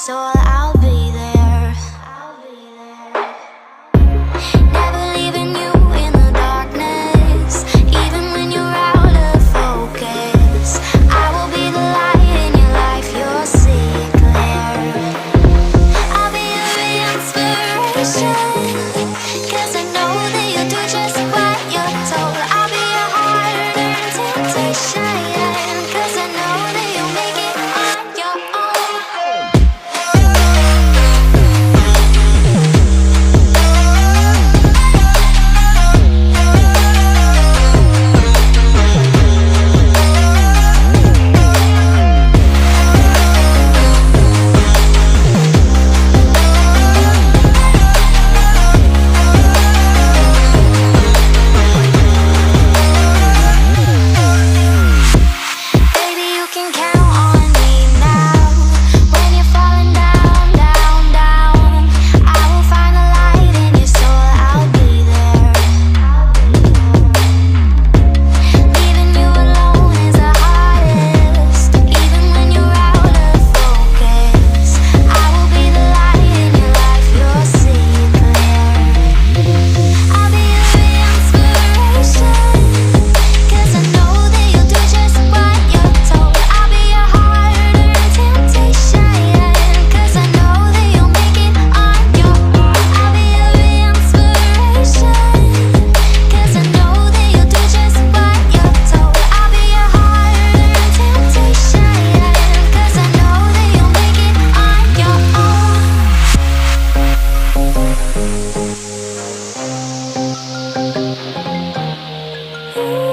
soul, I'll be there. Never leaving you in the darkness, even when you're out of focus. I will be the light in your life, you'll see it clear. I'll be your inspiration, 'cause I know that you'll do just what you're told. I'll be your hard-earned temptation, 'cause I know that you'll make it on your own. Baby, you can count on me now. When you're falling down, down, down, I will find the light in your soul, I'll be there. Leaving you alone is the hardest, even when you're out of focus. I will be the light in your life, you'll see it clear. I'll be your inspiration, 'cause I know that you'll do just what you're told. I'll be your hard-earned temptation, 'cause I know that you'll make it on your own. I'll be your inspiration, 'cause I know that you'll do just what you're told. I'll be your hard-earned temptation, 'cause I know that you'll make it on your own. Ooh.